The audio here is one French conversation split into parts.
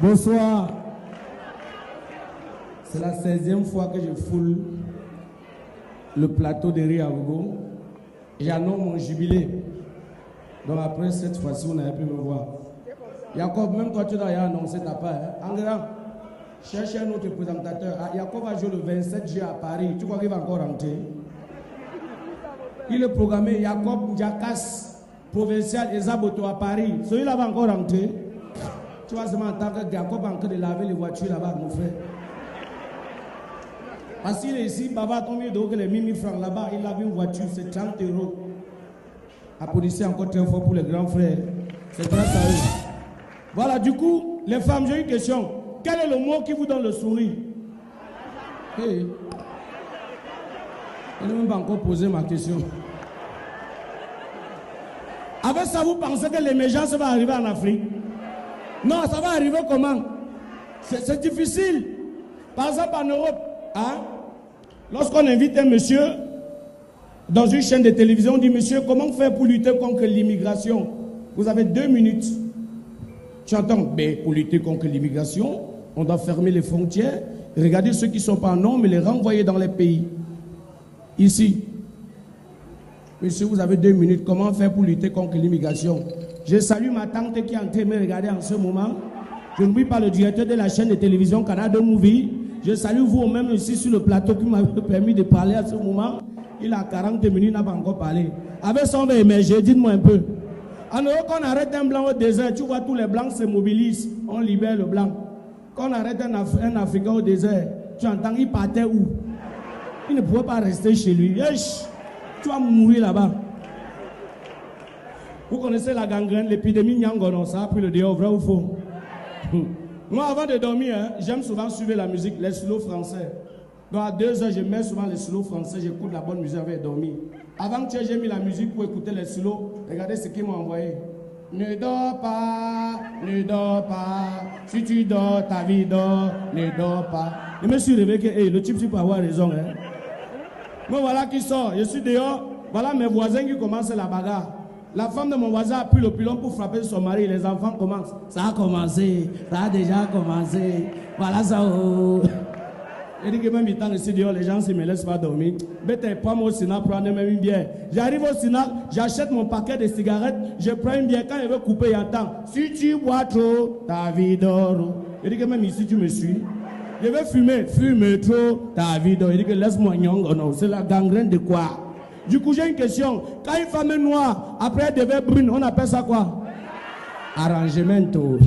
Bonsoir. C'est la 16e fois que je foule le plateau de Riavogo. J'annonce mon jubilé. Donc après cette fois-ci, on n'avait pu me voir. Jacob, même toi tu dois y annoncer ta part. En grand, cherche un autre présentateur. Ah, Jacob va jouer le 27 juillet à Paris. Tu crois qu'il va encore rentrer? Il est programmé Jacob Ndiakas, provincial Ezaboto à Paris. Celui-là va encore rentrer. Tu vois seulement en tant que Jacob en train de laver les voitures là-bas, mon frère. Parce qu'il est ici, Baba, combien d'euros que les 1000 francs là-bas, il lave une voiture, c'est 30 €. Applaudissez encore très fort pour les grands frères. C'est grâce à eux. Voilà, du coup, les femmes, j'ai une question. Quel est le mot qui vous donne le sourire? Hey. Je n'ai même pas encore posé ma question. Avec ça, vous pensez que l'émergence va arriver en Afrique? Non, ça va arriver comment? C'est difficile. Par exemple, en Europe, hein, lorsqu'on invite un monsieur dans une chaîne de télévision, on dit, monsieur, comment faire pour lutter contre l'immigration? Vous avez 2 minutes. Tu entends? Mais pour lutter contre l'immigration, on doit fermer les frontières, regarder ceux qui ne sont pas en nombre et les renvoyer dans les pays. Ici. Monsieur, vous avez 2 minutes. Comment faire pour lutter contre l'immigration? Je salue ma tante qui est en train de me regarder en ce moment. Je n'oublie pas le directeur de la chaîne de télévision Canada Movie. Je salue vous-même ici sur le plateau qui m'a permis de parler à ce moment. Il a 40 minutes, il n'a pas encore parlé. Avec ça, on va émerger. Dites-moi un peu. En Europe, quand on arrête un blanc au désert, tu vois tous les blancs se mobilisent. On libère le blanc. Quand on arrête un Africain au désert, tu entends, il partait où? Il ne pouvait pas rester chez lui. Yesh, tu vas mourir là-bas. Vous connaissez la gangrène, l'épidémie Nyangono, ça a pris le dehors, vrai ou faux? Moi, avant de dormir, hein, j'aime souvent suivre la musique, les slow français. Donc à 2 heures, je mets souvent les slow français, j'écoute la bonne musique avant de dormir. Avant que j'ai mis la musique pour écouter les slow, regardez ce qu'ils m'ont envoyé. Ne dors pas, ne dors pas. Si tu dors, ta vie dort, ne dors pas. Je me suis réveillé que hey, le type, tu peux avoir raison. Hein. Moi, voilà qui sort. Je suis dehors. Voilà mes voisins qui commencent la bagarre. La femme de mon voisin a pris le pilon pour frapper son mari. Les enfants commencent. Ça a commencé. Ça a déjà commencé. Voilà ça. Oh. Je dis que même temps ici dehors, les gens ne me laissent pas dormir. Bête, pas moi au Sénat, prendre même une bière. J'arrive au Sénat, j'achète mon paquet de cigarettes, je prends une bière. Quand je veux couper, il attend. Si tu bois trop, ta vie dort. Je dis que même ici, tu me suis. Je vais fumer, fume trop, ta vie dort. Je dis que laisse-moi nyong. Non, c'est la gangrène de quoi? Du coup, j'ai une question. Quand une femme est noire, après elle devient brune, on appelle ça quoi? Arrangement.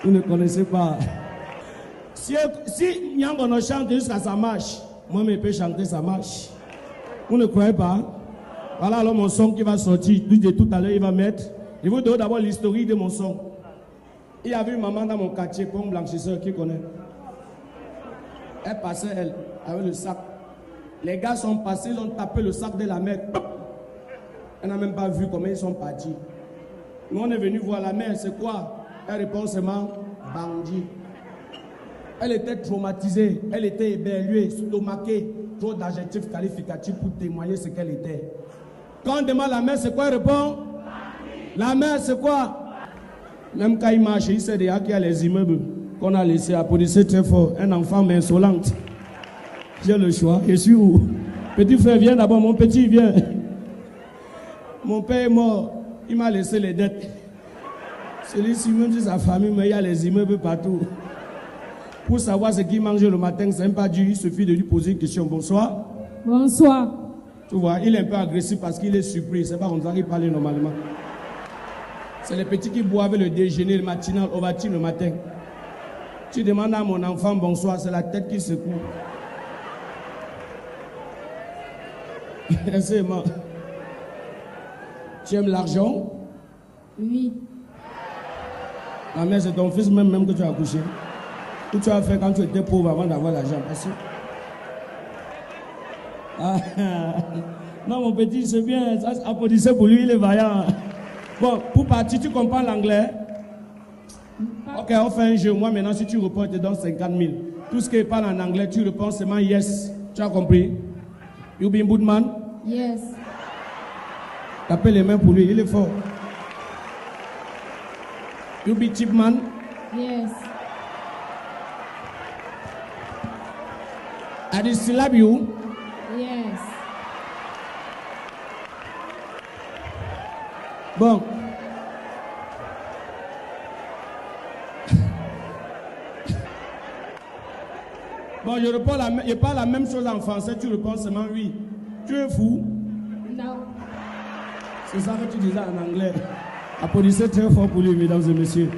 Vous ne connaissez pas. Si Nyangono chante jusqu'à sa marche, moi, je peux chanter sa marche. Vous ne croyez pas? Voilà alors mon son qui va sortir. Tout à l'heure, il va mettre. Je vous donne d'abord l'historique de mon son. Il y avait une maman dans mon quartier, comme blanchisseur, qui connaît. Elle passait, elle, avec le sac. Les gars sont passés, ils ont tapé le sac de la mère. Elle n'a même pas vu comment ils sont partis. Nous, on est venu voir la mère, c'est quoi? Elle répond seulement, bandit. Elle était traumatisée, elle était éberluée, stomaquée, trop d'adjectifs qualificatifs pour témoigner ce qu'elle était. Quand on demande la mère, c'est quoi? Elle répond, la mère, c'est quoi? Même quand il marche, il sait déjà qu'il y a les immeubles qu'on a laissés. Applaudissez très fort. Un enfant mais insolente. J'ai le choix. Je suis où? Petit frère, viens d'abord. Mon petit, viens. Mon père est mort. Il m'a laissé les dettes. Celui-ci, même si sa famille, mais il y a les immeubles partout. Pour savoir ce qu'il mange le matin, c'est même pas dur. Il suffit de lui poser une question. Bonsoir. Bonsoir. Tu vois, il est un peu agressif parce qu'il est surpris. C'est pas comme ça qu'il parle normalement. C'est les petits qui boivent le déjeuner, le matinal, Ovaltine le matin. Tu demandes à mon enfant bonsoir, c'est la tête qui secoue. Tu aimes l'argent? Oui. La mère, c'est ton fils même que tu as accouché. Où tu as fait quand tu étais pauvre avant d'avoir l'argent? Ah, non, mon petit, c'est bien. Applaudissez pour lui, il est vaillant. Bon, pour partir, tu comprends l'anglais? Ok, on fait un jeu. Moi, maintenant, si tu réponds, je te donne 50 000. Tout ce qui parle en anglais, tu réponds seulement yes. Tu as compris? You been good man? Yes. Tapez les mains pour lui, il est fort. You be cheap man? Yes. I did syllab you? Yes. Bon. Bon, je parle la même chose en français, tu réponds seulement oui. Tu es fou? Non. C'est ça que tu disais en anglais. Applaudissez très fort pour lui, mesdames et messieurs.